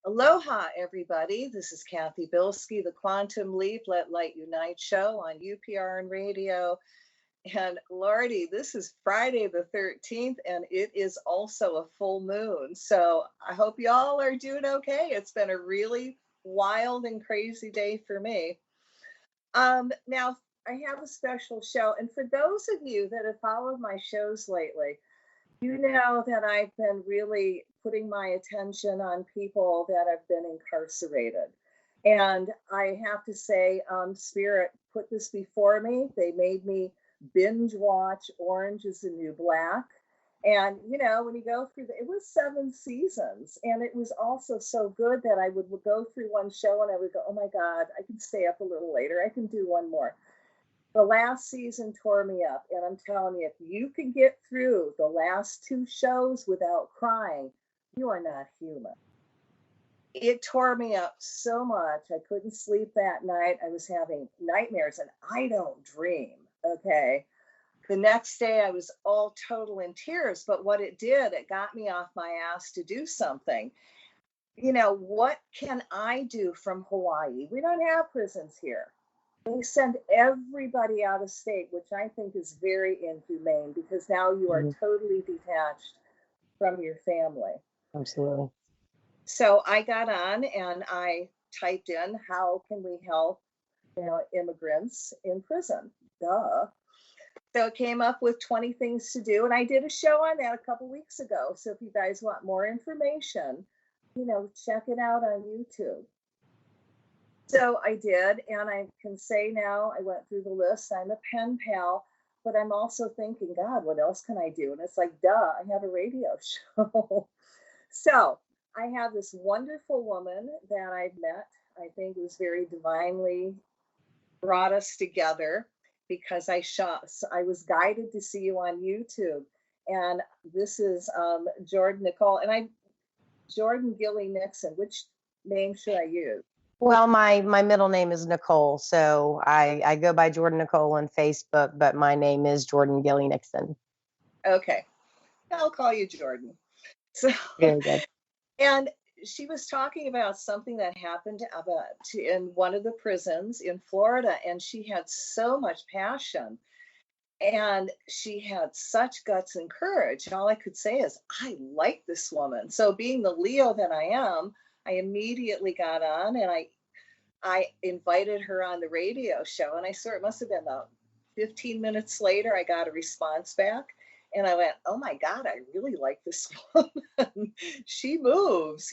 Aloha, everybody. This is Cathy Bilsky, the Quantum Leap, Let Light Unite show on UPRN Radio. And Lordy, this is Friday the 13th, and it is also a full moon. So I hope y'all are doing okay. It's been a really wild and crazy day for me. Now, I have a special show. And for those of you that have followed my shows lately, you know that I've been really putting my attention on people that have been incarcerated. And I have to say, Spirit put this before me. They made me binge watch Orange is the New Black. And, you know, when you go through, it was 7 seasons. And it was also so good that I would go through one show and I would go, oh my God, I can stay up a little later. I can do one more. The last season tore me up, and I'm telling you, if you can get through the last 2 shows without crying, you are not human. It tore me up so much. I couldn't sleep that night. I was having nightmares, and I don't dream, okay? The next day, I was all total in tears, but what it did, it got me off my ass to do something. You know, what can I do from Hawaii? We don't have prisons here. They send everybody out of state, which I think is very inhumane because now you are totally detached from your family. Absolutely. So I got on and I typed in, how can we help, immigrants in prison? Duh. So it came up with 20 things to do. And I did a show on that a couple weeks ago. So if you guys want more information, check it out on YouTube. So I did, and I can say now, I went through the list, I'm a pen pal, but I'm also thinking, God, what else can I do? And it's like, duh, I have a radio show. So I have this wonderful woman that I've met. I think it was very divinely brought us together because I was guided to see you on YouTube. And this is Jordyn Nicole, and Jordyn Gilly Nixon. Which name should I use? Well, my middle name is Nicole, so I go by Jordyn Nicole on Facebook, but my name is Jordyn Gilly Nixon. Okay, I'll call you Jordyn. So very good. And she was talking about something that happened in one of the prisons in Florida, and she had so much passion, and she had such guts and courage. And all I could say is, I like this woman. So being the Leo that I am, I immediately got on and I invited her on the radio show. And I saw it must have been about 15 minutes later, I got a response back. And I went, oh my God, I really like this woman. She moves,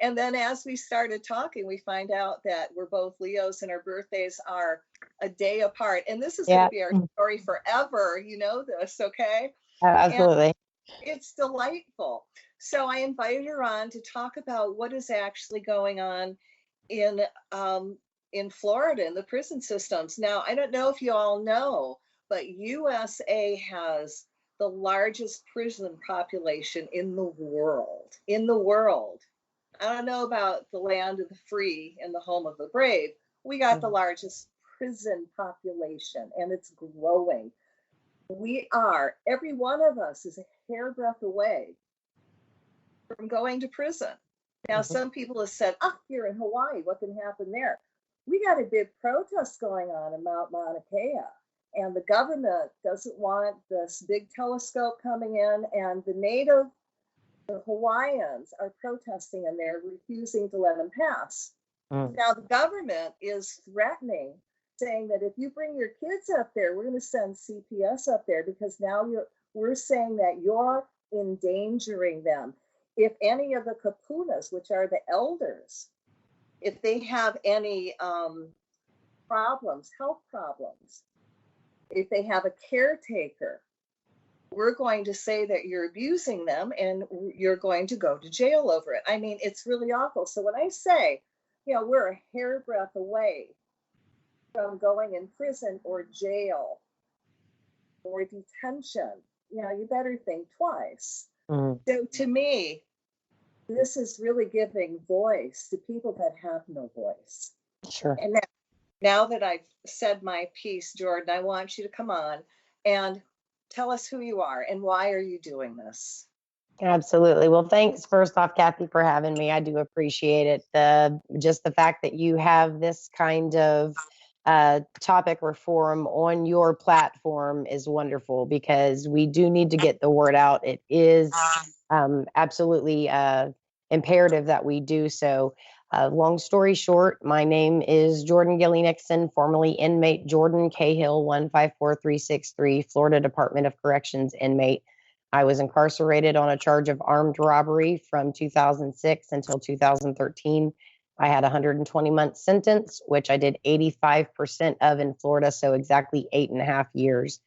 And then as we started talking, we find out that we're both Leos and our birthdays are a day apart. And this is going to be our story forever. You know this, okay? Absolutely. And it's delightful. So I invited her on to talk about what is actually going on in Florida in the prison systems. Now, I don't know if you all know, but USA has the largest prison population in the world. I don't know about the land of the free and the home of the brave. We got the largest prison population, and it's growing. Every one of us is a hairbreadth away from going to prison. Now, some people have said, you're in Hawaii, what can happen there? We got a big protest going on in Mount Mauna Kea, and the government doesn't want this big telescope coming in, and the Hawaiians are protesting, and they're refusing to let them pass. Now, the government is threatening, saying that if you bring your kids up there, we're going to send CPS up there because now we're saying that you're endangering them. If any of the kapunas, which are the elders, if they have any health problems, if they have a caretaker, we're going to say that you're abusing them and you're going to go to jail over it. I mean, it's really awful. So when I say, we're a hairbreadth away from going in prison or jail or detention, you better think twice. So to me, this is really giving voice to people that have no voice. Sure. And now that I've said my piece, Jordyn, I want you to come on and tell us who you are and why are you doing this? Absolutely. Well, thanks first off, Cathy, for having me. I do appreciate it. Just the fact that you have this kind of topic or forum on your platform is wonderful, because we do need to get the word out. It is absolutely imperative that we do so. Long story short, my name is Jordyn Nixon, formerly inmate Jordan Cahill 154363, Florida Department of Corrections inmate. I was incarcerated on a charge of armed robbery from 2006 until 2013. I had a 120-month sentence, which I did 85% of in Florida, so exactly 8.5 years.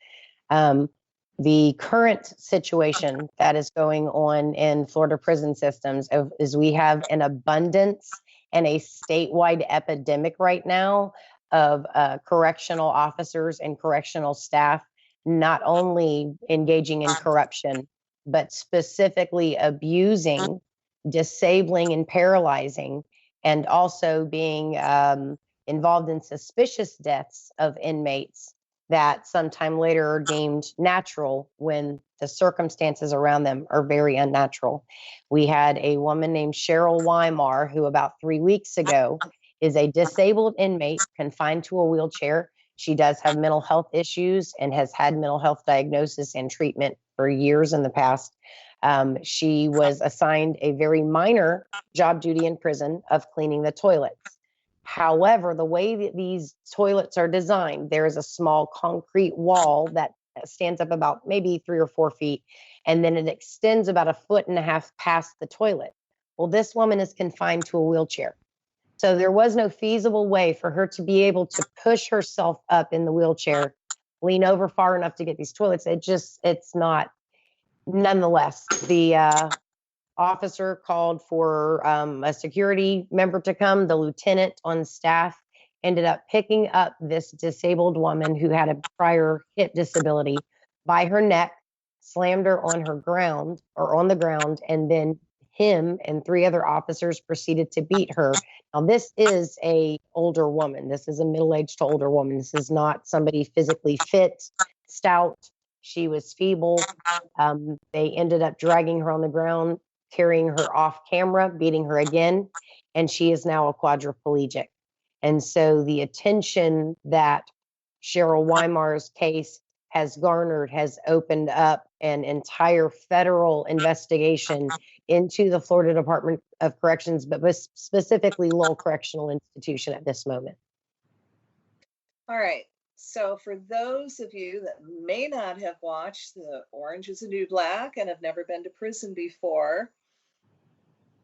Um, the current situation that is going on in Florida prison systems is we have an abundance and a statewide epidemic right now of correctional officers and correctional staff not only engaging in corruption, but specifically abusing, disabling, and paralyzing, and also being involved in suspicious deaths of inmates that sometime later are deemed natural when the circumstances around them are very unnatural. We had a woman named Cheryl Weimar, who about 3 weeks ago is a disabled inmate confined to a wheelchair. She does have mental health issues and has had mental health diagnosis and treatment for years in the past. She was assigned a very minor job duty in prison of cleaning the toilets. However, the way that these toilets are designed, there is a small concrete wall that stands up about maybe 3 or 4 feet, and then it extends about 1.5 feet past the toilet. Well, this woman is confined to a wheelchair. So there was no feasible way for her to be able to push herself up in the wheelchair, lean over far enough to get these toilets. It's not. Nonetheless, the officer called for a security member to come. The lieutenant on staff ended up picking up this disabled woman who had a prior hip disability by her neck, slammed her on her ground or on the ground, and then him and 3 other officers proceeded to beat her. Now, this is a older woman. This is a middle-aged to older woman. This is not somebody physically fit, stout. She was feeble. They ended up dragging her on the ground, carrying her off camera, beating her again, and she is now a quadriplegic. And so the attention that Cheryl Weimar's case has garnered has opened up an entire federal investigation into the Florida Department of Corrections, but specifically Lowell Correctional Institution at this moment. All right. So for those of you that may not have watched the Orange is the New Black and have never been to prison before,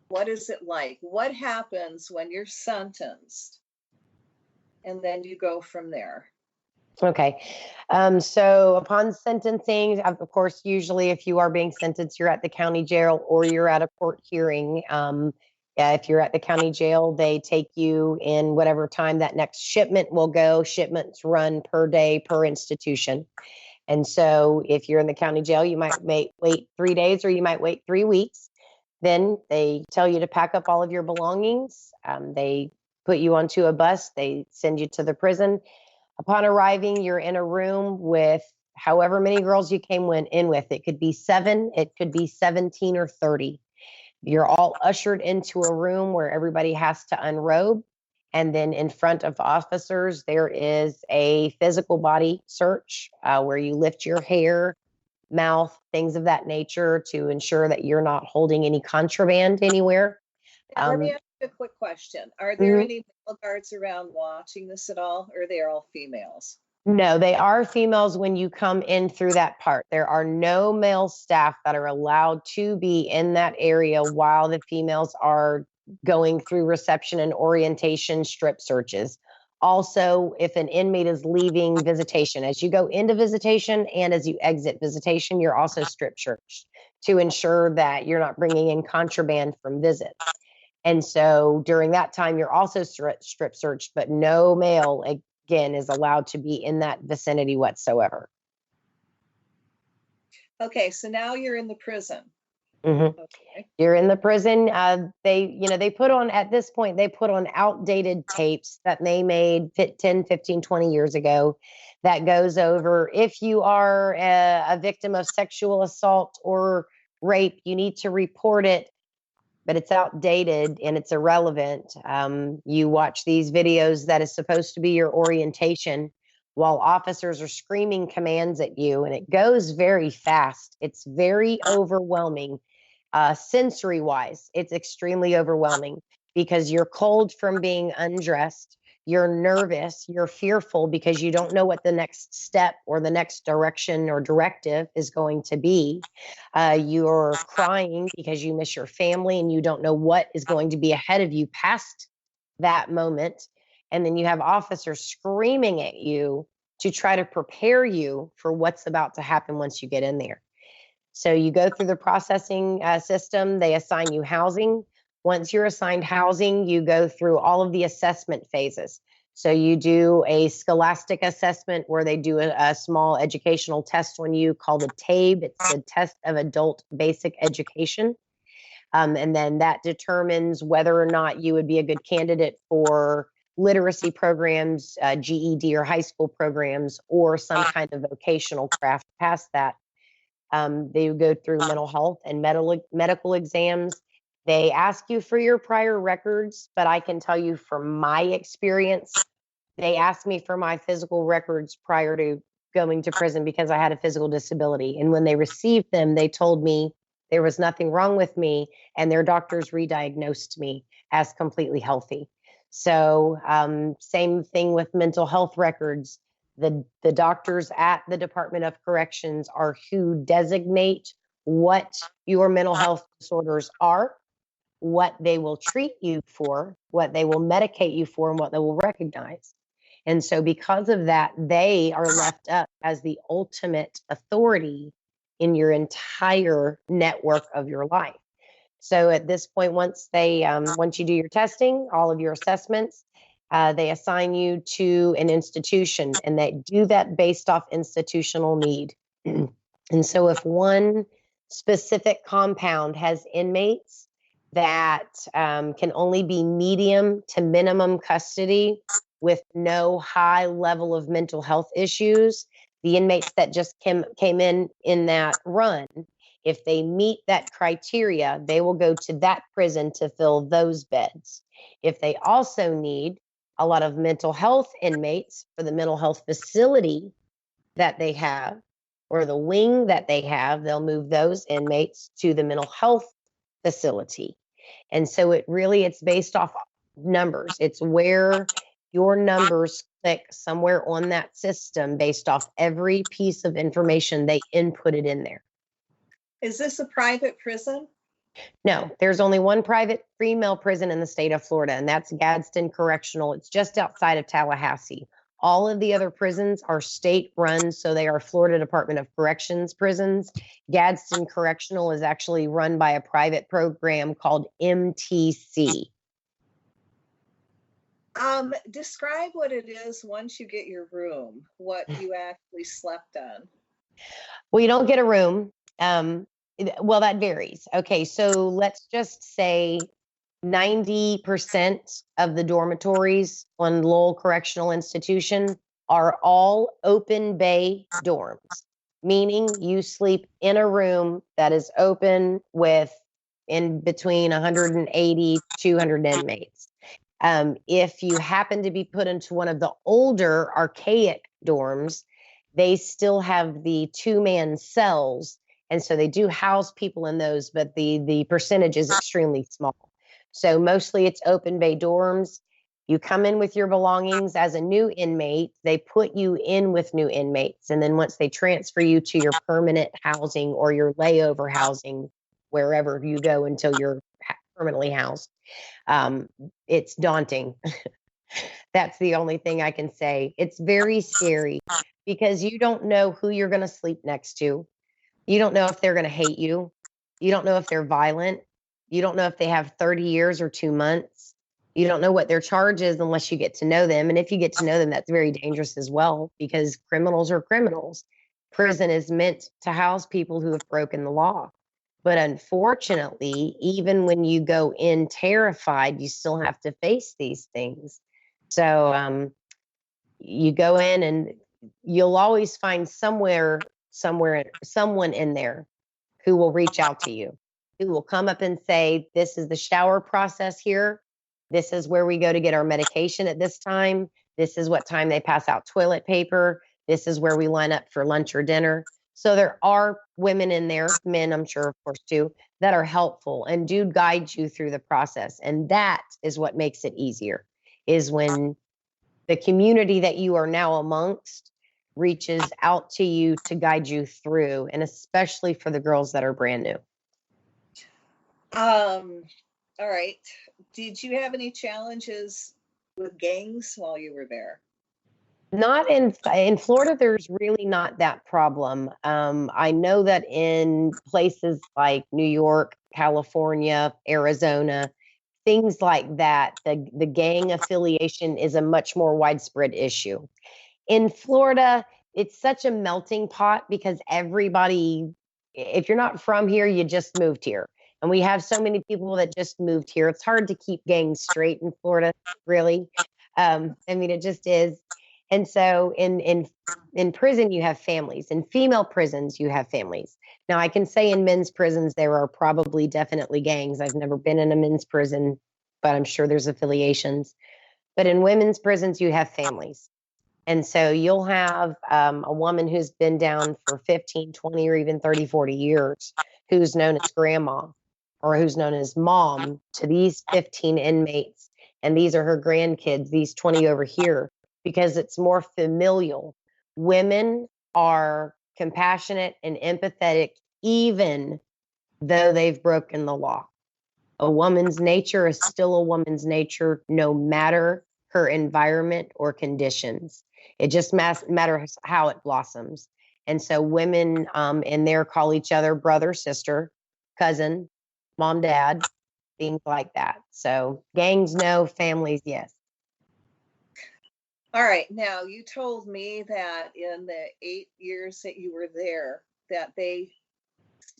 what is it like? What happens when you're sentenced? And then you go from there. Okay. So upon sentencing, of course, usually if you are being sentenced, you're at the county jail or you're at a court hearing. If you're at the county jail, they take you in whatever time that next shipment will go. Shipments run per day, per institution. And so if you're in the county jail, you might wait 3 days or you might wait 3 weeks. Then they tell you to pack up all of your belongings. They put you onto a bus. They send you to the prison. Upon arriving, you're in a room with however many girls you came in with. It could be 7, it could be 17 or 30. You're all ushered into a room where everybody has to unrobe. And then in front of officers, there is a physical body search where you lift your hair, mouth, things of that nature to ensure that you're not holding any contraband anywhere. Now, let me ask you a quick question. Are there any male guards around watching this at all, or are they all females? No, they are females when you come in through that part. There are no male staff that are allowed to be in that area while the females are going through reception and orientation strip searches. Also, if an inmate is leaving visitation, as you go into visitation and as you exit visitation, you're also strip searched to ensure that you're not bringing in contraband from visits. And so during that time, you're also strip searched, but no male, again, is allowed to be in that vicinity whatsoever. Okay, so now you're in the prison. Mm-hmm. Okay. You're in the prison. They put on, at this point, they put on outdated tapes that they made 10, 15, 20 years ago that goes over if you are a victim of sexual assault or rape, you need to report it, but it's outdated and it's irrelevant. You watch these videos that is supposed to be your orientation while officers are screaming commands at you, and it goes very fast. It's very overwhelming. Sensory wise, it's extremely overwhelming because you're cold from being undressed. You're nervous, you're fearful because you don't know what the next step or the next direction or directive is going to be. You're crying because you miss your family and you don't know what is going to be ahead of you past that moment. And then you have officers screaming at you to try to prepare you for what's about to happen once you get in there. So you go through the processing system, they assign you housing. Once you're assigned housing, you go through all of the assessment phases. So you do a scholastic assessment where they do a small educational test on you called a TABE. It's a test of adult basic education. And then that determines whether or not you would be a good candidate for literacy programs, GED or high school programs, or some kind of vocational craft past that. They go through mental health and medical exams. They ask you for your prior records, but I can tell you from my experience, they asked me for my physical records prior to going to prison because I had a physical disability. And when they received them, they told me there was nothing wrong with me, and their doctors re-diagnosed me as completely healthy. So same thing with mental health records. The doctors at the Department of Corrections are who designate what your mental health disorders are, what they will treat you for, what they will medicate you for, and what they will recognize. And so because of that, they are left up as the ultimate authority in your entire network of your life. So at this point, once you do your testing, all of your assessments, they assign you to an institution, and they do that based off institutional need. And so if one specific compound has inmates that can only be medium to minimum custody with no high level of mental health issues, the inmates that just came in that run, if they meet that criteria, they will go to that prison to fill those beds. If they also need a lot of mental health inmates for the mental health facility that they have or the wing that they have, they'll move those inmates to the mental health facility. And so it's based off numbers. It's where your numbers click somewhere on that system based off every piece of information they inputted in there. Is this a private prison? No, there's only one private female prison in the state of Florida, and that's Gadsden Correctional. It's just outside of Tallahassee. All of the other prisons are state-run, so they are Florida Department of Corrections prisons. Gadsden Correctional is actually run by a private program called MTC. Describe what it is once you get your room, what you actually slept on. Well, you don't get a room. Well, that varies. Okay, so let's just say 90% of the dormitories on Lowell Correctional Institution are all open bay dorms, meaning you sleep in a room that is open with in between 180, 200 inmates. If you happen to be put into one of the older archaic dorms, they still have the two-man cells. And so they do house people in those, but the percentage is extremely small. So mostly it's open bay dorms. You come in with your belongings as a new inmate. They put you in with new inmates. And then once they transfer you to your permanent housing or your layover housing, wherever you go until you're permanently housed, it's daunting. That's the only thing I can say. It's very scary because you don't know who you're going to sleep next to. You don't know if they're going to hate you. You don't know if they're violent. You don't know if they have 30 years or 2 months. You don't know what their charge is unless you get to know them. And if you get to know them, that's very dangerous as well because criminals are criminals. Prison is meant to house people who have broken the law. But unfortunately, even when you go in terrified, you still have to face these things. So you go in and you'll always find someone in there who will reach out to you, who will come up and say, this is the shower process here. This is where we go to get our medication at this time. This is what time they pass out toilet paper. This is where we line up for lunch or dinner. So there are women in there, men, I'm sure, of course, too, that are helpful and do guide you through the process. And that is what makes it easier, is when the community that you are now amongst reaches out to you to guide you through, and especially for the girls that are brand new. All right. Did you have any challenges with gangs while you were there? Not in Florida, there's really not that problem. I know that in places like New York, California, Arizona, things like that, the gang affiliation is a much more widespread issue. In Florida, it's such a melting pot because everybody, if you're not from here, you just moved here. And we have so many people that just moved here. It's hard to keep gangs straight in Florida, really. I mean, it just is. And so in prison, you have families. In female prisons, you have families. Now, I can say in men's prisons, there are probably definitely gangs. I've never been in a men's prison, but I'm sure there's affiliations. But in women's prisons, you have families. And so you'll have a woman who's been down for 15, 20, or even 30, 40 years, who's known as grandma or who's known as mom to these 15 inmates. And these are her grandkids, these 20 over here, because it's more familial. Women are compassionate and empathetic, even though they've broken the law. A woman's nature is still a woman's nature, no matter her environment or conditions. It just matters how it blossoms. And so women in there call each other brother, sister, cousin, mom, dad, things like that. So gangs, no. Families, yes. All right. Now, you told me that in the 8 years that you were there, that they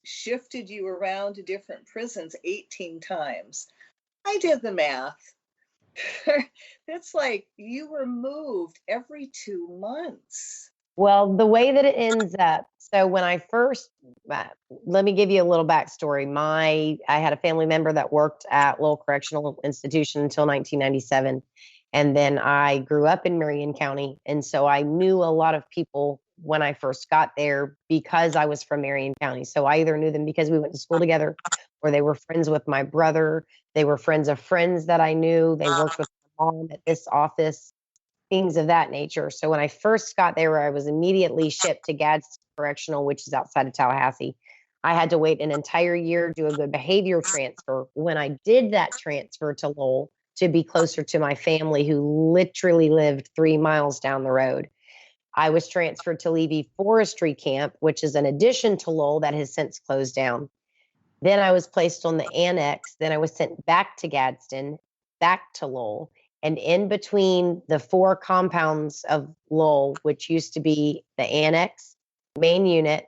shifted you around to different prisons 18 times. I did the math. It's like you were moved every 2 months. Well, the way that it ends up, so when I first, let me give you a little backstory. I had a family member that worked at Lowell Correctional Institution until 1997. And then I grew up in Marion County. And so I knew a lot of people when I first got there because I was from Marion County. So I either knew them because we went to school together, or they were friends with my brother. They were friends of friends that I knew. They worked with my mom at this office, things of that nature. So when I first got there, I was immediately shipped to Gadsden Correctional, which is outside of Tallahassee. I had to wait an entire year, do a good behavior transfer. When I did that transfer to Lowell to be closer to my family, who literally lived 3 miles down the road, I was transferred to Levy Forestry Camp, which is an addition to Lowell that has since closed down. Then I was placed on the annex. Then I was sent back to Gadsden, back to Lowell. And in between the 4 compounds of Lowell, which used to be the annex, main unit,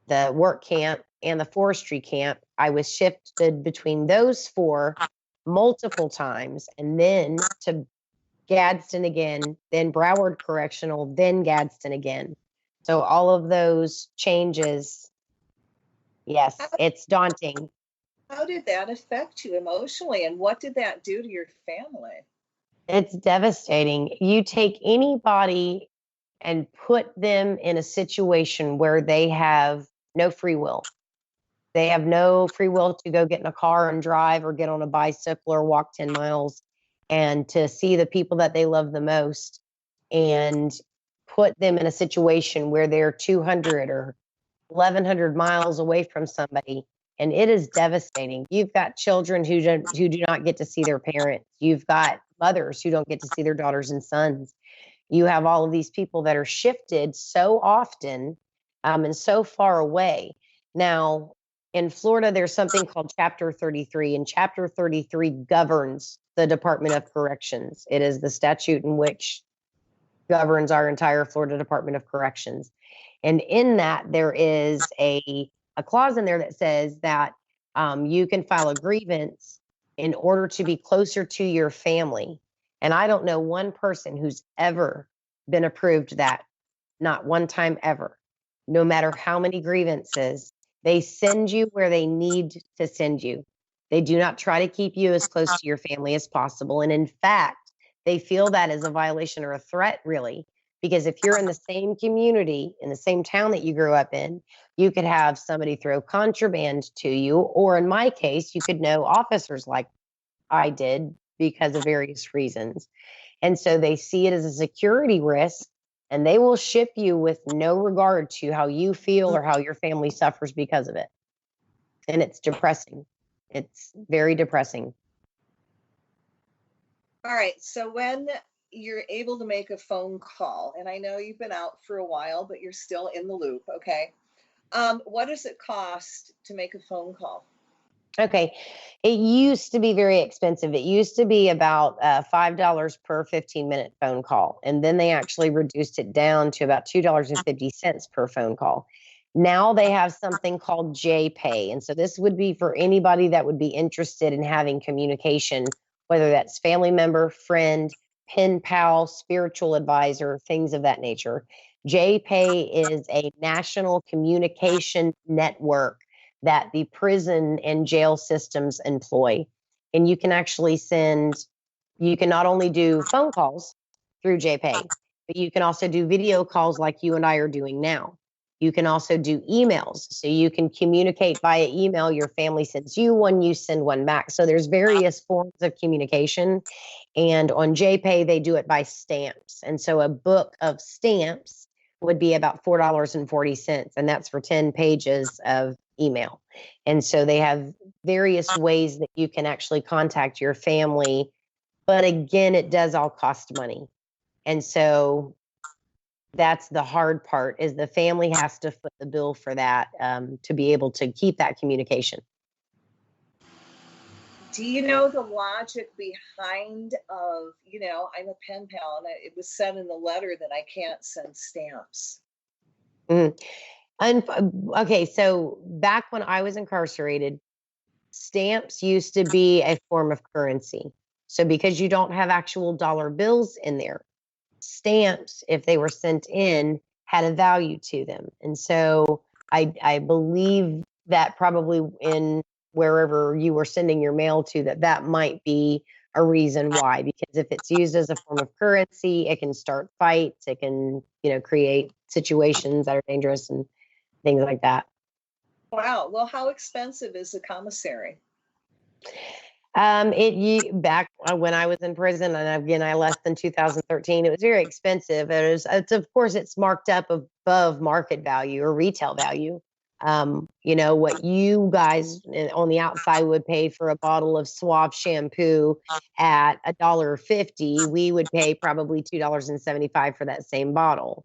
the work camp, and the forestry camp, I was shifted between those 4 multiple times, and then to Gadsden again, then Broward Correctional, then Gadsden again. So all of those changes, yes, it's daunting. How did that affect you emotionally? And what did that do to your family? It's devastating. You take anybody and put them in a situation where they have no free will. They have no free will to go get in a car and drive or get on a bicycle or walk 10 miles and to see the people that they love the most, and put them in a situation where they're 200 or 1,100 miles away from somebody. And it is devastating. You've got children who do not get to see their parents. You've got mothers who don't get to see their daughters and sons. You have all of these people that are shifted so often and so far away. Now, in Florida, there's something called Chapter 33, and Chapter 33 governs the Department of Corrections. It is the statute in which governs our entire Florida Department of Corrections. And in that, there is a clause in there that says that you can file a grievance in order to be closer to your family. And I don't know one person who's ever been approved that, not one time ever, no matter how many grievances. They send you where they need to send you. They do not try to keep you as close to your family as possible. And in fact, they feel that as a violation or a threat, really, because if you're in the same community, in the same town that you grew up in, you could have somebody throw contraband to you, or in my case, you could know officers like I did because of various reasons. And so they see it as a security risk, and they will ship you with no regard to how you feel or how your family suffers because of it. And it's depressing. It's very depressing. All right. So when you're able to make a phone call, and I know you've been out for a while, but you're still in the loop. Okay. What does it cost to make a phone call? Okay. It used to be very expensive. It used to be about $5 per 15-minute phone call. And then they actually reduced it down to about $2.50 per phone call. Now they have something called JPay. And so this would be for anybody that would be interested in having communication, whether that's family member, friend, pen pal, spiritual advisor, things of that nature. JPay is a national communication network that the prison and jail systems employ. And you can actually you can not only do phone calls through JPay, but you can also do video calls like you and I are doing now. You can also do emails. So you can communicate via email. Your family sends you one, you send one back. So there's various forms of communication. And on JPay, they do it by stamps. And so a book of stamps would be about $4.40, and that's for 10 pages of email. And so they have various ways that you can actually contact your family. But again, it does all cost money. And so that's the hard part, is the family has to foot the bill for that, to be able to keep that communication. Do you know the logic behind I'm a pen pal, and it was said in the letter that I can't send stamps. Mm. Okay, so back when I was incarcerated, stamps used to be a form of currency. So because you don't have actual dollar bills in there, stamps, if they were sent in, had a value to them. And so I believe that probably in wherever you were sending your mail to, that might be a reason why, because if it's used as a form of currency, it can start fights, it can, create situations that are dangerous and things like that. Wow. Well, how expensive is a commissary? Back when I was in prison, and again, I left in 2013, it was very expensive. It's of course, it's marked up above market value or retail value. What you guys on the outside would pay for a bottle of Suave shampoo at $1.50, we would pay probably $2.75 for that same bottle.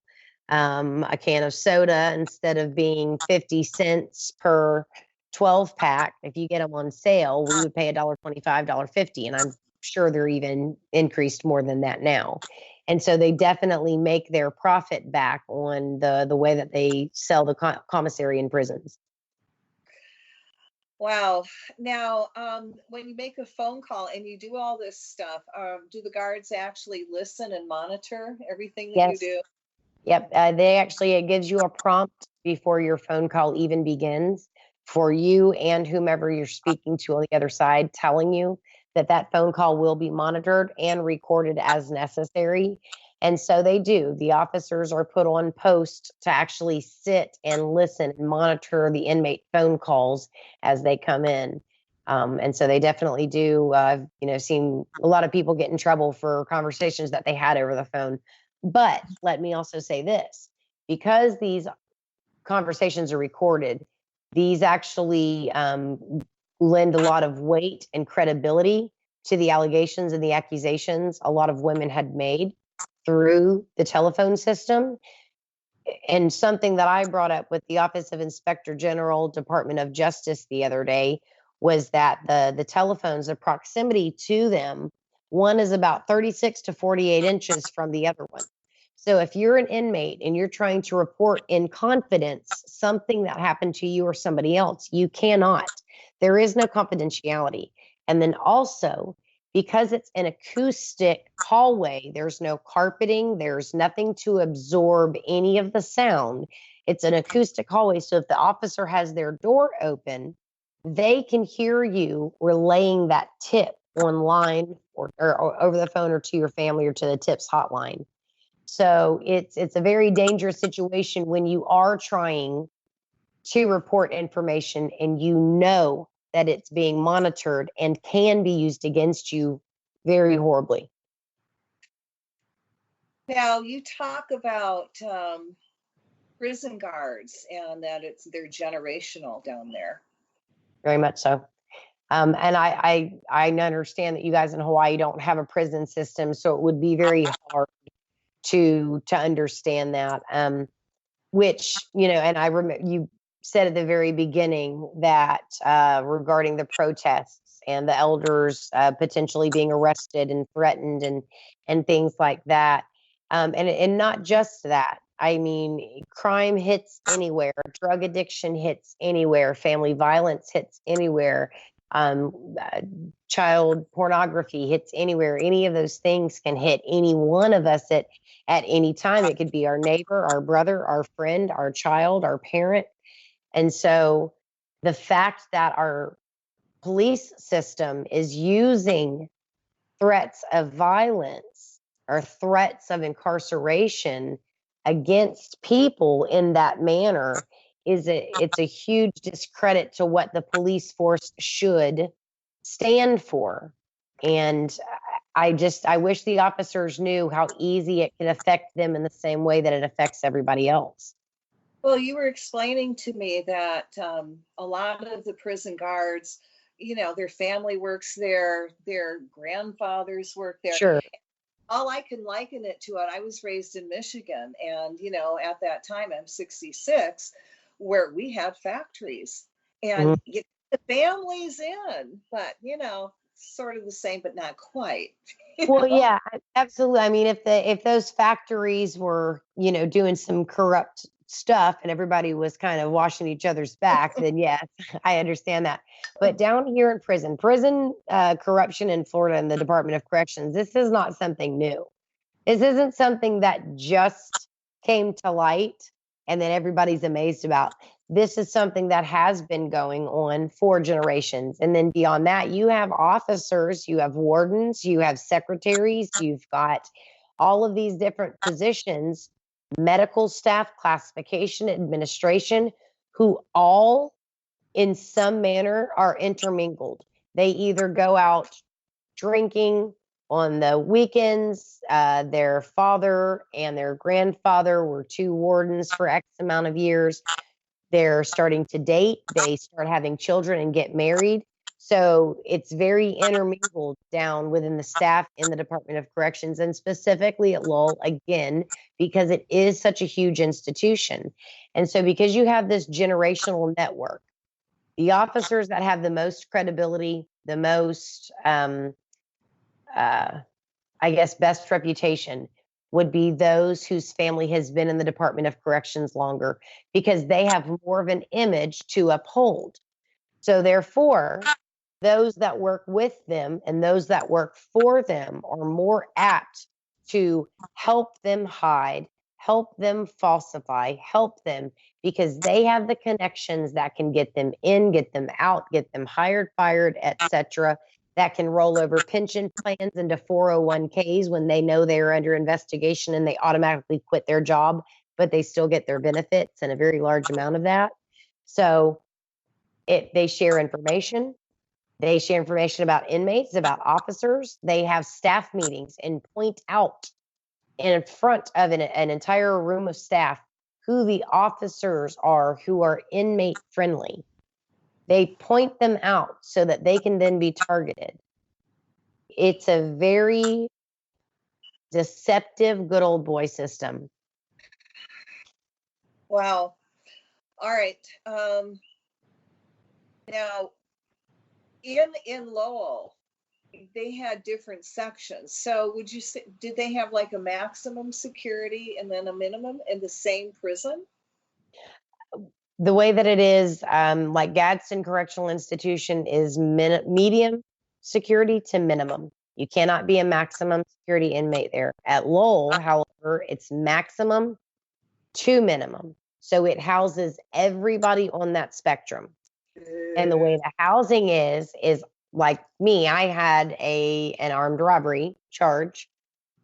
A can of soda, instead of being 50 cents per 12 pack, if you get them on sale, we would pay $1.25, $1.50. And I'm sure they're even increased more than that now. And so they definitely make their profit back on the way that they sell the commissary in prisons. Wow. Now, when you make a phone call and you do all this stuff, do the guards actually listen and monitor everything that you Yes. do? Yep. It gives you a prompt before your phone call even begins, for you and whomever you're speaking to on the other side, telling you that phone call will be monitored and recorded as necessary. And so they do. The officers are put on post to actually sit and listen and monitor the inmate phone calls as they come in. And so they definitely do. I've seen a lot of people get in trouble for conversations that they had over the phone. But let me also say this, because these conversations are recorded, these actually lend a lot of weight and credibility to the allegations and the accusations a lot of women had made through the telephone system. And something that I brought up with the Office of Inspector General, Department of Justice the other day, was that the telephones, the proximity to them, one is about 36 to 48 inches from the other one. So if you're an inmate and you're trying to report in confidence something that happened to you or somebody else, you cannot. There is no confidentiality. And then also, because it's an acoustic hallway, there's no carpeting, there's nothing to absorb any of the sound. It's an acoustic hallway. So if the officer has their door open, they can hear you relaying that tip online or over the phone or to your family or to the tips hotline. So it's a very dangerous situation when you are trying to report information and you know that it's being monitored and can be used against you very horribly. Now, you talk about prison guards and that they're generational down there. Very much so. And I understand that you guys in Hawaii don't have a prison system, so it would be very hard to understand that. Which, and I remember you said at the very beginning that regarding the protests and the elders potentially being arrested and threatened and things like that. And not just that. I mean, crime hits anywhere, drug addiction hits anywhere, family violence hits anywhere, child pornography hits anywhere. Any of those things can hit any one of us at any time. It could be our neighbor, our brother, our friend, our child, our parent. And so the fact that our police system is using threats of violence or threats of incarceration against people in that manner it's a huge discredit to what the police force should stand for. And I wish the officers knew how easy it could affect them in the same way that it affects everybody else. Well, you were explaining to me that a lot of the prison guards, their family works there, their grandfathers work there. Sure. All I can liken it to, I was raised in Michigan, and at that time I'm 66, where we had factories, and the family's in, but sort of the same, but not quite. Well, yeah, absolutely. I mean, if those factories were, doing some corrupt stuff and everybody was kind of washing each other's back, then yes, I understand that. But down here in prison corruption in Florida and the Department of Corrections, this is not something new. This isn't something that just came to light and then everybody's amazed about. This is something that has been going on for generations. And then beyond that, you have officers, you have wardens, you have secretaries, you've got all of these different positions, medical staff, classification, administration, who all in some manner are intermingled. They either go out drinking on the weekends. Their father and their grandfather were two wardens for X amount of years. They're starting to date. They start having children and get married. So it's very intermingled down within the staff in the Department of Corrections, and specifically at Lowell, again, because it is such a huge institution. And so because you have this generational network, the officers that have the most credibility, the most I guess, best reputation would be those whose family has been in the Department of Corrections longer, because they have more of an image to uphold. So therefore, those that work with them and those that work for them are more apt to help them hide, help them falsify, help them, because they have the connections that can get them in, get them out, get them hired, fired, etc., that can roll over pension plans into 401ks when they know they are under investigation and they automatically quit their job, but they still get their benefits and a very large amount of that. So they share information. They share information about inmates, about officers. They have staff meetings and point out in front of an entire room of staff who the officers are who are inmate friendly. They point them out so that they can then be targeted. It's a very deceptive good old boy system. Wow. All right. Now, in Lowell, they had different sections. So would you say, did they have like a maximum security and then a minimum in the same prison? The way that it is, like Gadsden Correctional Institution is medium security to minimum. You cannot be a maximum security inmate there. At Lowell, however, it's maximum to minimum. So it houses everybody on that spectrum. And the way the housing is like me, I had an armed robbery charge,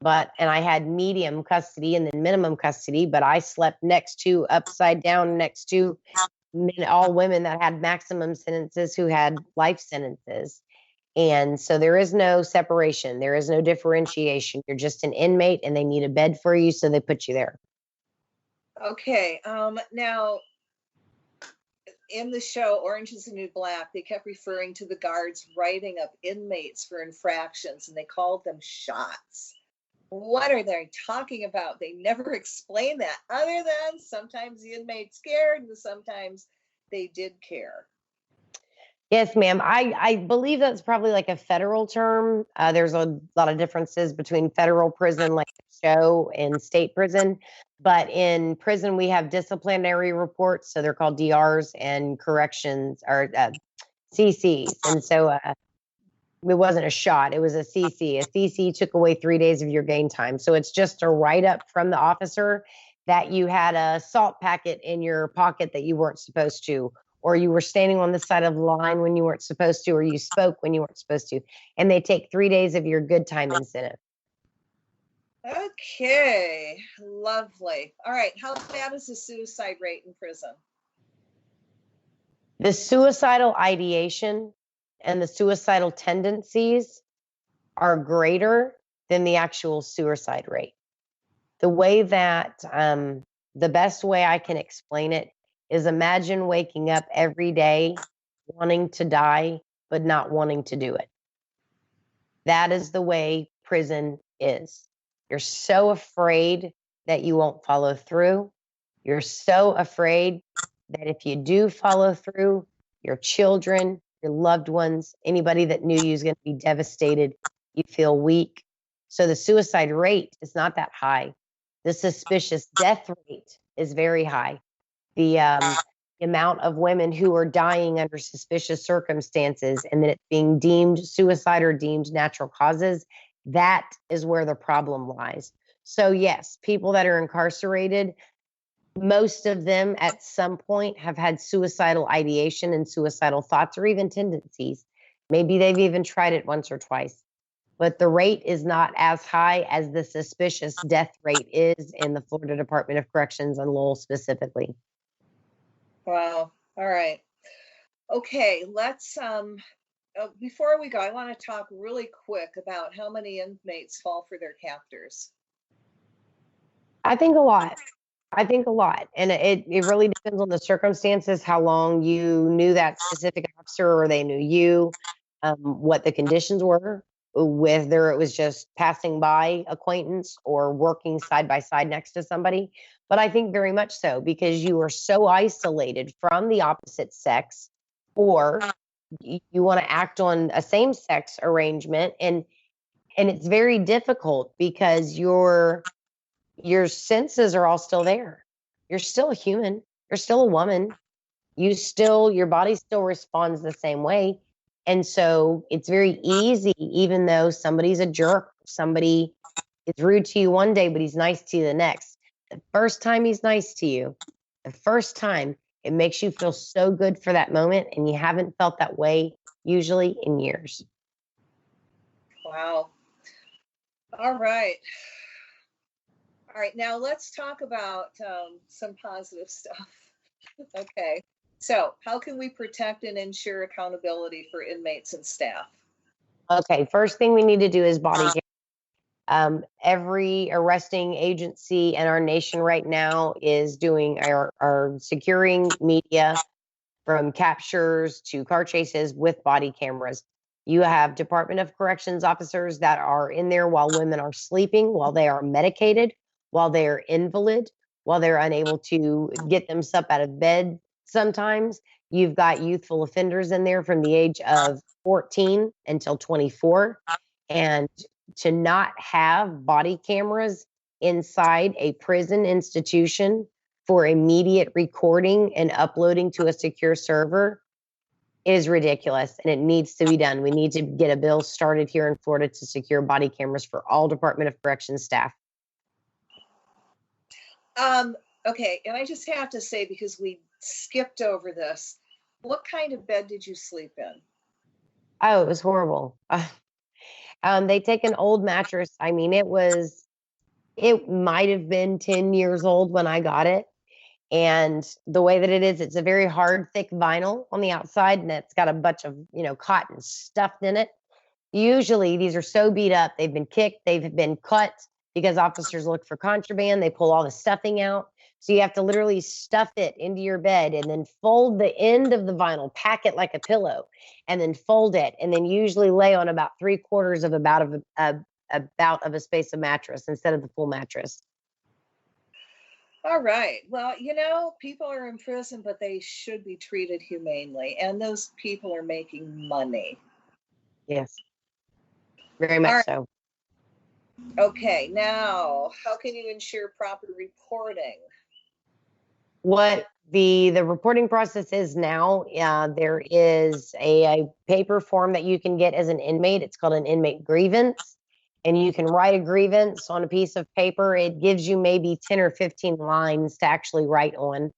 and I had medium custody and then minimum custody, but I slept upside down next to all women that had maximum sentences who had life sentences. And so there is no separation. There is no differentiation. You're just an inmate and they need a bed for you. So they put you there. Okay. Now, in the show Orange is the New Black, they kept referring to the guards writing up inmates for infractions, and they called them shots. What are they talking about? They never explain that, other than sometimes the inmates scared and sometimes they did care. Yes, ma'am. I believe that's probably like a federal term. There's a lot of differences between federal prison, like the show, and state prison. But in prison, we have disciplinary reports. So they're called DRs, and corrections or CCs. And so it wasn't a shot, it was a CC. A CC took away 3 days of your gain time. So it's just a write up from the officer that you had a salt packet in your pocket that you weren't supposed to, or you were standing on the side of the line when you weren't supposed to, or you spoke when you weren't supposed to. And they take 3 days of your good time incentive. Okay, lovely. All right, how bad is the suicide rate in prison? The suicidal ideation and the suicidal tendencies are greater than the actual suicide rate. The way that, the best way I can explain it is, imagine waking up every day wanting to die, but not wanting to do it. That is the way prison is. You're so afraid that you won't follow through. You're so afraid that if you do follow through, your children, your loved ones, anybody that knew you is going to be devastated. You feel weak. So the suicide rate is not that high. The suspicious death rate is very high. The amount of women who are dying under suspicious circumstances and then it's being deemed suicide or deemed natural causes, that is where the problem lies. So yes, people that are incarcerated, most of them at some point have had suicidal ideation and suicidal thoughts or even tendencies. Maybe they've even tried it once or twice. But the rate is not as high as the suspicious death rate is in the Florida Department of Corrections and Lowell specifically. Wow. All right. Okay, let's before we go, I want to talk really quick about how many inmates fall for their captors. I think a lot. And it really depends on the circumstances, how long you knew that specific officer or they knew you, what the conditions were, whether it was just passing by acquaintance or working side by side next to somebody. But I think very much so, because you are so isolated from the opposite sex, or you want to act on a same sex arrangement. And it's very difficult because your senses are all still there. You're still a human. You're still a woman. Your body still responds the same way. And so it's very easy, even though somebody's a jerk, somebody is rude to you one day, but he's nice to you the next. The first time he's nice to you, the first time, it makes you feel so good for that moment. And you haven't felt that way usually in years. Wow. All right. All right, now let's talk about some positive stuff. Okay, so how can we protect and ensure accountability for inmates and staff? Okay, first thing we need to do is body cam. Every arresting agency in our nation right now is doing our securing media, from captures to car chases, with body cameras. You have Department of Corrections officers that are in there while women are sleeping, while they are medicated, while they are invalid, while they're unable to get themselves out of bed sometimes. You've got youthful offenders in there from the age of 14 until 24. And to not have body cameras inside a prison institution for immediate recording and uploading to a secure server is ridiculous, and it needs to be done. We need to get a bill started here in Florida to secure body cameras for all Department of Corrections staff. Okay, and I just have to say, because we skipped over this, what kind of bed did you sleep in? Oh, it was horrible. They take an old mattress. I mean, it might have been 10 years old when I got it. And the way that it is, it's a very hard, thick vinyl on the outside, and it's got a bunch of, cotton stuffed in it. Usually these are so beat up, they've been kicked, they've been cut because officers look for contraband. They pull all the stuffing out. So you have to literally stuff it into your bed and then fold the end of the vinyl, pack it like a pillow, and then fold it, and then usually lay on about 3/4 of about of a space of mattress instead of the full mattress. All right. Well, people are in prison, but they should be treated humanely, and those people are making money. Yes, very All much right. so. Okay. Now, how can you ensure proper reporting? What the reporting process is now, there is a paper form that you can get as an inmate. It's called an inmate grievance, and you can write a grievance on a piece of paper. It gives you maybe 10 or 15 lines to actually write on,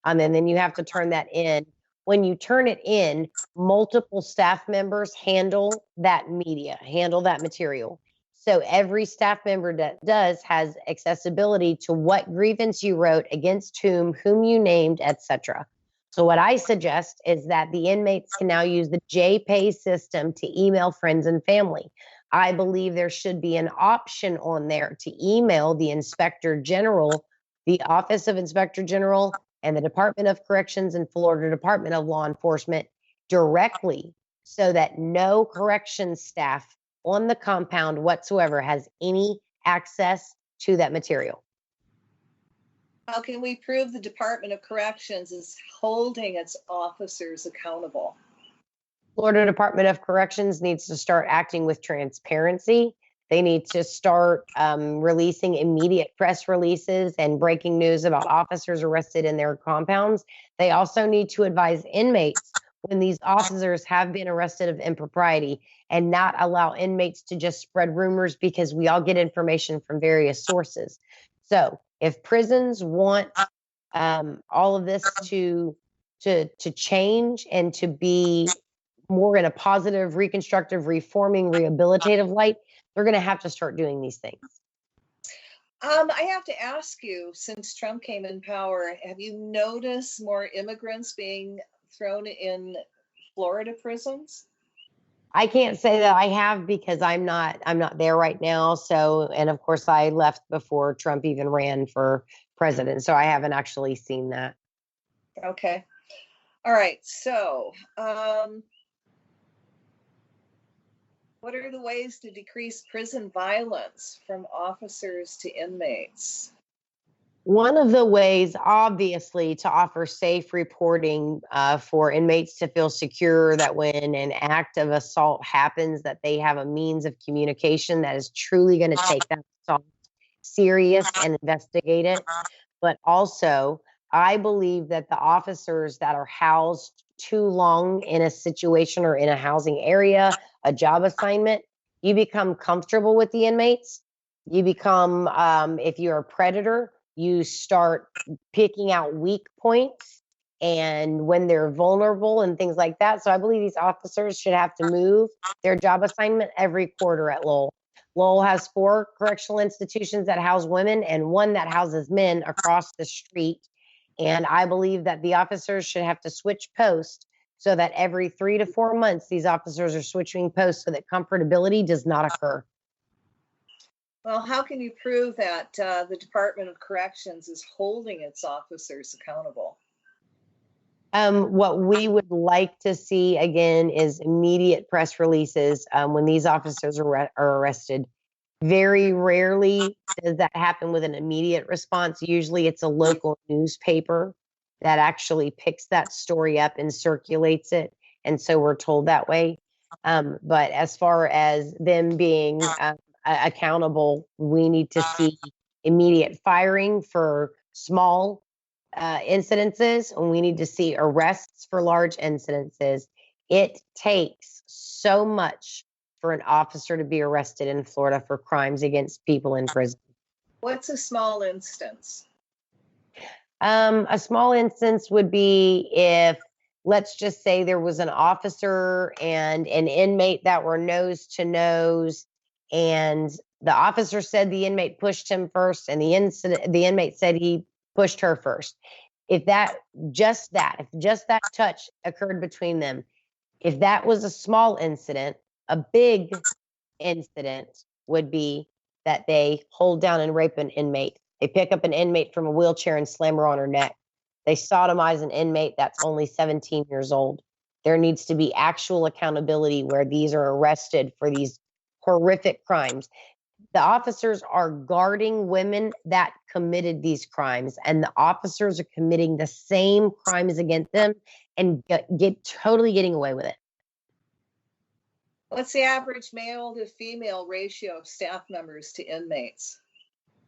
and then you have to turn that in. When you turn it in, multiple staff members handle that material. So every staff member that does has accessibility to what grievance you wrote, against whom you named, etc. So what I suggest is that the inmates can now use the JPay system to email friends and family. I believe there should be an option on there to email the Inspector General, the Office of Inspector General, and the Department of Corrections and Florida Department of Law Enforcement directly, so that no corrections staff on the compound whatsoever has any access to that material. How can we prove the Department of Corrections is holding its officers accountable? Florida Department of Corrections needs to start acting with transparency. They need to start releasing immediate press releases and breaking news about officers arrested in their compounds. They also need to advise inmates when these officers have been arrested of impropriety, and not allow inmates to just spread rumors, because we all get information from various sources. So if prisons want all of this to change and to be more in a positive, reconstructive, reforming, rehabilitative light, they're going to have to start doing these things. I have to ask you, since Trump came in power, have you noticed more immigrants being thrown in Florida prisons? I can't say that I have, because I'm not there right now. So, and of course I left before Trump even ran for president. So I haven't actually seen that. Okay. All right. So, what are the ways to decrease prison violence from officers to inmates? One of the ways, obviously, to offer safe reporting for inmates to feel secure that when an act of assault happens, that they have a means of communication that is truly going to take that assault serious and investigate it. But also, I believe that the officers that are housed too long in a situation or in a housing area, a job assignment, you become comfortable with the inmates. You become, if you're a predator, you start picking out weak points and when they're vulnerable and things like that. So I believe these officers should have to move their job assignment every quarter at Lowell. Lowell has 4 correctional institutions that house women and 1 that houses men across the street. And I believe that the officers should have to switch posts, so that every 3 to 4 months, these officers are switching posts so that comfortability does not occur. Well, how can you prove that the Department of Corrections is holding its officers accountable? What we would like to see again is immediate press releases when these officers are arrested. Very rarely does that happen with an immediate response. Usually it's a local newspaper that actually picks that story up and circulates it. And so we're told that way. But as far as them being accountable, we need to see immediate firing for small incidences, and we need to see arrests for large incidences. It takes so much for an officer to be arrested in Florida for crimes against people in prison. What's a small instance? A small instance would be if, let's just say, there was an officer and an inmate that were nose to nose, and the officer said the inmate pushed him first, and the inmate said he pushed her first. If just that touch occurred between them, if that was a small incident, a big incident would be that they hold down and rape an inmate. They pick up an inmate from a wheelchair and slam her on her neck. They sodomize an inmate that's only 17 years old. There needs to be actual accountability where these are arrested for these horrific crimes. The officers are guarding women that committed these crimes, and the officers are committing the same crimes against them and totally getting away with it. What's the average male to female ratio of staff members to inmates?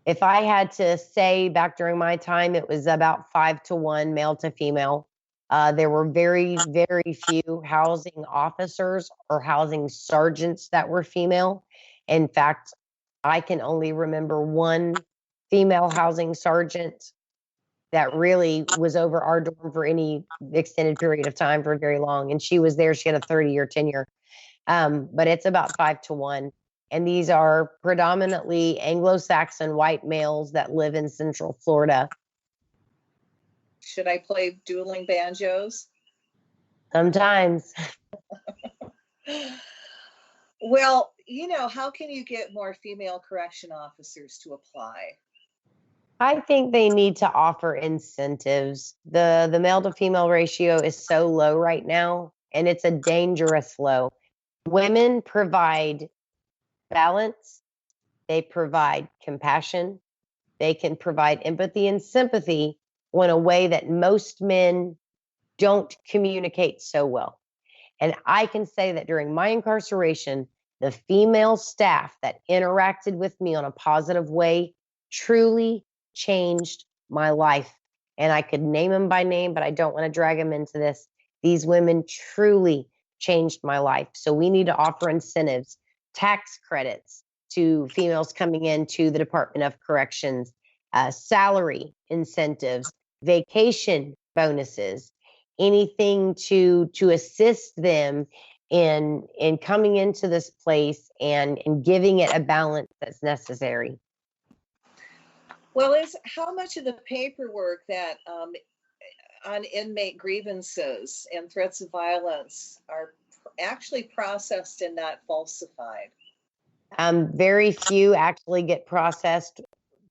If I had to say back during my time, it was about 5-to-1 male to female. There were very, very few housing officers or housing sergeants that were female. In fact, I can only remember one female housing sergeant that really was over our dorm for any extended period of time for very long. And she was there, she had a 30-year tenure. But it's about 5-to-1. And these are predominantly Anglo-Saxon white males that live in Central Florida. Should I play dueling banjos? Sometimes. Well, how can you get more female correction officers to apply? I think they need to offer incentives. The male to female ratio is so low right now, and it's a dangerous low. Women provide balance, they provide compassion, they can provide empathy and sympathy in a way that most men don't communicate so well. And I can say that during my incarceration, the female staff that interacted with me on a positive way truly changed my life. And I could name them by name, but I don't want to drag them into this. These women truly changed my life. So we need to offer incentives, tax credits to females coming into the Department of Corrections, salary incentives, vacation bonuses, anything to assist them in coming into this place and giving it a balance that's necessary. Well, how much of the paperwork that on inmate grievances and threats of violence are actually processed and not falsified? Very few actually get processed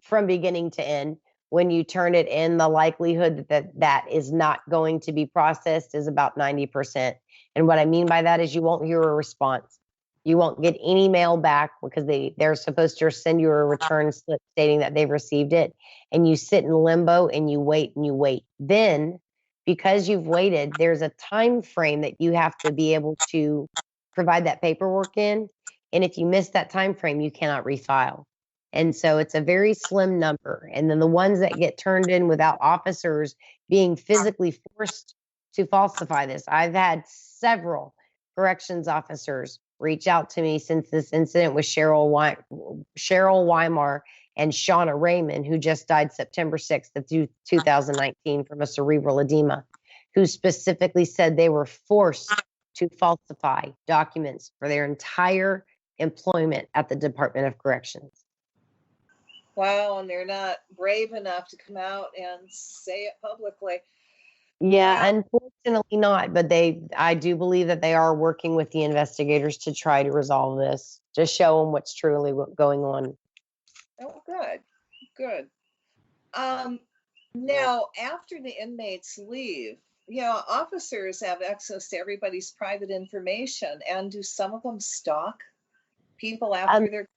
from beginning to end. When you turn it in, the likelihood that is not going to be processed is about 90%. And what I mean by that is you won't hear a response. You won't get any mail back because they're supposed to send you a return slip stating that they've received it. And you sit in limbo and you wait and you wait. Then, because you've waited, there's a time frame that you have to be able to provide that paperwork in. And if you miss that time frame, you cannot refile. And so it's a very slim number. And then the ones that get turned in without officers being physically forced to falsify this. I've had several corrections officers reach out to me since this incident with Cheryl Weimar and Shauna Raymond, who just died September 6th of 2019 from a cerebral edema, who specifically said they were forced to falsify documents for their entire employment at the Department of Corrections. Wow, and they're not brave enough to come out and say it publicly. Yeah, unfortunately not, but I do believe that they are working with the investigators to try to resolve this, to show them what's truly going on. Oh, good. Now, after the inmates leave, officers have access to everybody's private information, and do some of them people after they're?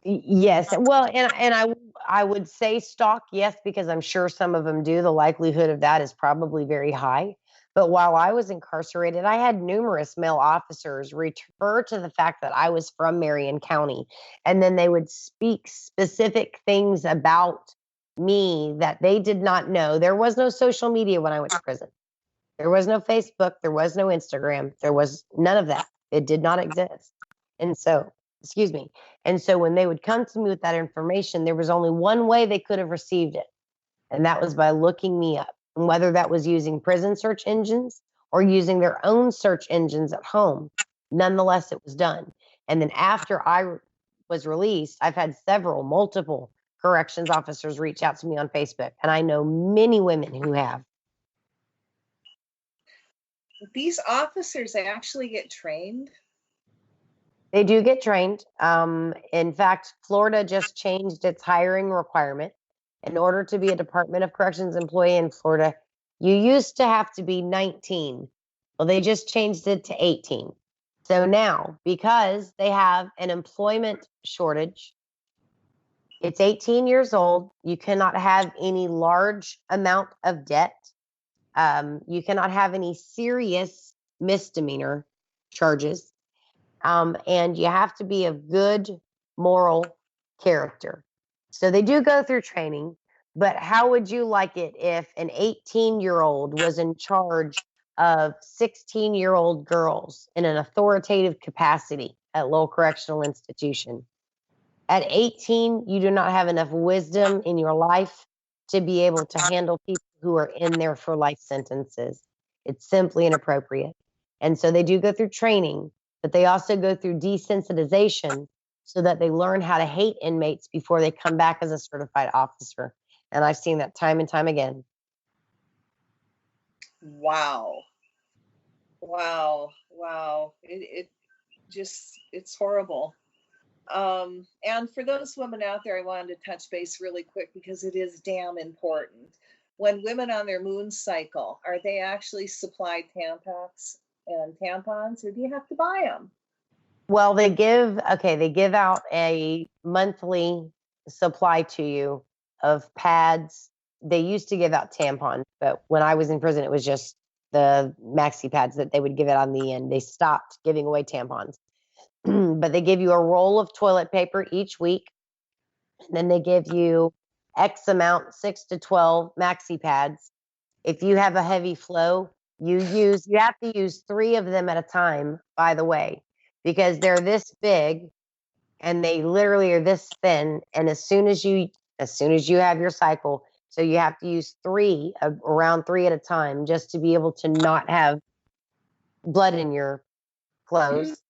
Yes, well, and I would say stalk, yes, because I'm sure some of them do. The likelihood of that is probably very high. But while I was incarcerated, I had numerous male officers refer to the fact that I was from Marion County, and then they would speak specific things about me that they did not know. There was no social media when I went to prison. There was no Facebook. There was no Instagram. There was none of that. It did not exist. And so, excuse me. And so when they would come to me with that information, there was only one way they could have received it. And that was by looking me up. And whether that was using prison search engines or using their own search engines at home, nonetheless, it was done. And then after I was released, I've had multiple corrections officers reach out to me on Facebook. And I know many women who have. These officers actually get trained? They do get trained. In fact, Florida just changed its hiring requirement. In order to be a Department of Corrections employee in Florida, you used to have to be 19. Well, they just changed it to 18. So now, because they have an employment shortage, it's 18 years old. You cannot have any large amount of debt. You cannot have any serious misdemeanor charges. And you have to be of good moral character. So they do go through training, but how would you like it if an 18-year-old was in charge of 16-year-old girls in an authoritative capacity at Lowell Correctional Institution? At 18, you do not have enough wisdom in your life to be able to handle people who are in there for life sentences. It's simply inappropriate. And so they do go through training, but they also go through desensitization so that they learn how to hate inmates before they come back as a certified officer. And I've seen that time and time again. Wow. Wow. Wow. It just, it's horrible. And for those women out there, I wanted to touch base really quick because it is damn important. When women on their moon cycle, are they actually supplied tampons, or do you have to buy them? Well, they give out a monthly supply to you of pads. They used to give out tampons, but when I was in prison, it was just the maxi pads that they would give out on the end. They stopped giving away tampons. But they give you a roll of toilet paper each week. And then they give you X amount, 6 to 12 maxi pads. If you have a heavy flow, you have to use 3 of them at a time, by the way, because they're this big and they literally are this thin. And as soon as you have your cycle, so you have to use 3, around 3 at a time, just to be able to not have blood in your clothes.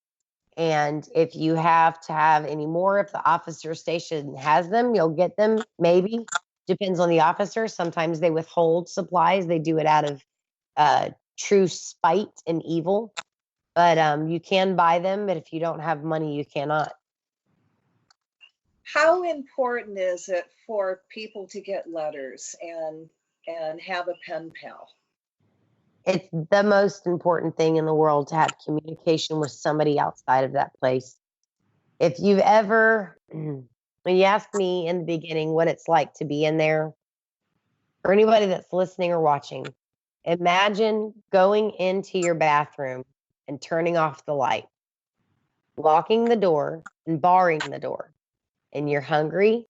And if you have to have any more, if the officer station has them, you'll get them, maybe. Depends on the officer. Sometimes they withhold supplies. They do it out of true spite and evil. But you can buy them, but if you don't have money, you cannot. How important is it for people to get letters and have a pen pal? It's the most important thing in the world to have communication with somebody outside of that place. If you've ever, when you asked me in the beginning what it's like to be in there, for anybody that's listening or watching, imagine going into your bathroom and turning off the light, locking the door and barring the door, and you're hungry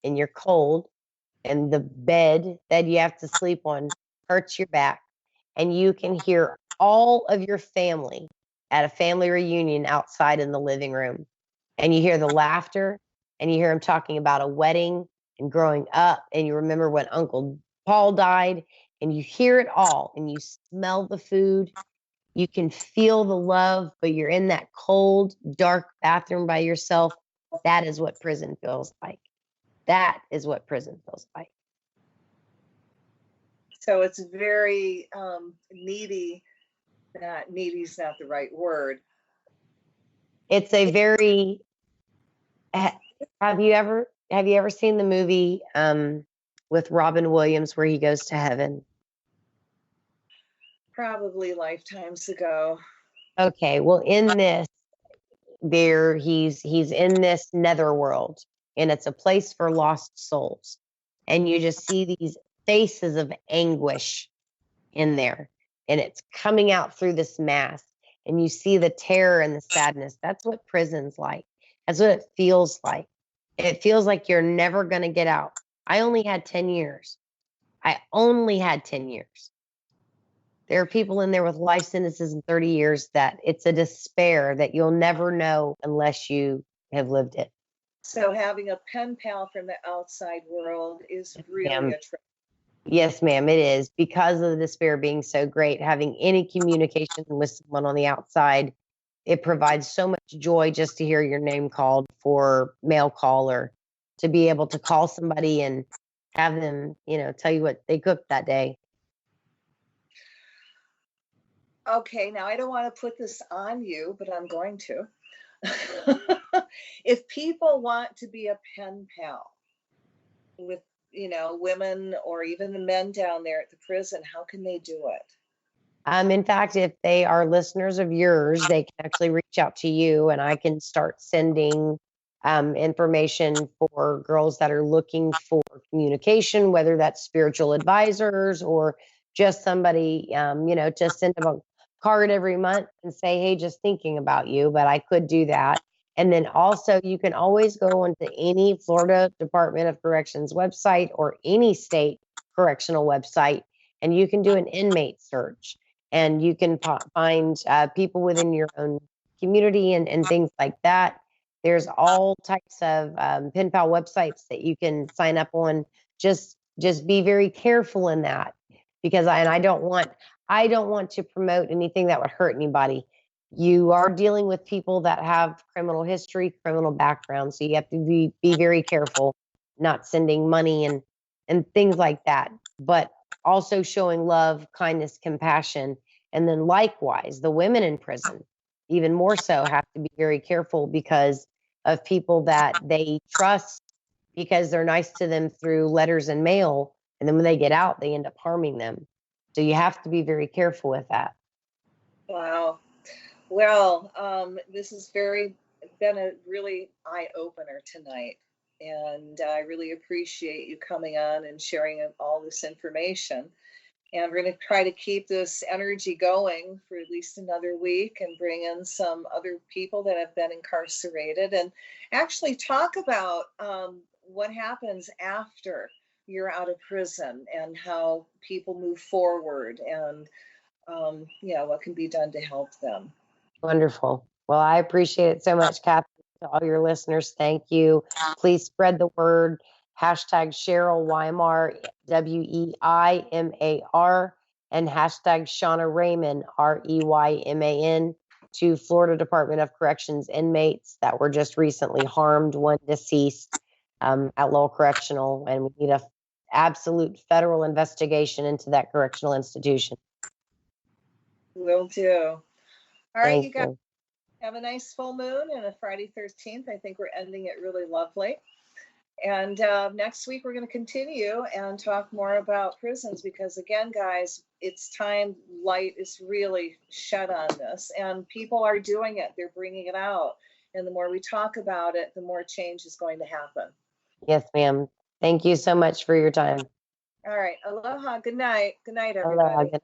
and you're cold, and the bed that you have to sleep on hurts your back, and you can hear all of your family at a family reunion outside in the living room. And you hear the laughter, and you hear them talking about a wedding and growing up, and you remember when Uncle Paul died, and you hear it all, and you smell the food. You can feel the love, but you're in that cold, dark bathroom by yourself. That is what prison feels like. That is what prison feels like. So it's very needy. Needy's not the right word. It's a very. Have you ever seen the movie with Robin Williams where he goes to heaven? Probably lifetimes ago. Okay, well, in this, he's in this netherworld, and it's a place for lost souls, and you just see these faces of anguish in there, and it's coming out through this mask, and you see the terror and the sadness. That's what prison's like. That's what it feels like. It feels like you're never going to get out. I only had 10 years. There are people in there with life sentences and 30 years that it's a despair that you'll never know unless you have lived it. So having a pen pal from the outside world is really a treasure. Yes, ma'am, it is. Because of the despair being so great, having any communication with someone on the outside, it provides so much joy just to hear your name called for mail call, or to be able to call somebody and have them, tell you what they cooked that day. Okay, now I don't want to put this on you, but I'm going to. If people want to be a pen pal with, women or even the men down there at the prison, how can they do it? In fact, if they are listeners of yours, they can actually reach out to you, and I can start sending information for girls that are looking for communication, whether that's spiritual advisors or just somebody, to send them a card every month and say, hey, just thinking about you. But I could do that. And then also, you can always go onto any Florida Department of Corrections website or any state correctional website, and you can do an inmate search, and you can find people within your own community and things like that. There's all types of pen pal websites that you can sign up on. Just be very careful in that, because I don't want to promote anything that would hurt anybody. You are dealing with people that have criminal history, criminal background, so you have to be very careful not sending money and things like that. But also showing love, kindness, compassion. And then likewise, the women in prison, even more so, have to be very careful because of people that they trust, because they're nice to them through letters and mail. And then when they get out, they end up harming them. So you have to be very careful with that. Wow. Well, this has been a really eye opener tonight. And I really appreciate you coming on and sharing all this information. And we're going to try to keep this energy going for at least another week and bring in some other people that have been incarcerated and actually talk about what happens after you're out of prison and how people move forward, and what can be done to help them. Wonderful. Well, I appreciate it so much, Cathy. To all your listeners, thank you. Please spread the word. Hashtag Cheryl Weimar, Weimar, and hashtag Shauna Raymond, Reyman, to Florida Department of Corrections inmates that were just recently harmed, one deceased at Lowell Correctional, and we need a absolute federal investigation into that correctional institution. Will do. All right, you Thank guys you. have a nice full moon and a Friday 13th. I think we're ending it really lovely. And next week, we're going to continue and talk more about prisons because, again, guys, it's time light is really shed on this. And people are doing it. They're bringing it out. And the more we talk about it, the more change is going to happen. Yes, ma'am. Thank you so much for your time. All right. Aloha. Good night. Good night, everybody. Aloha.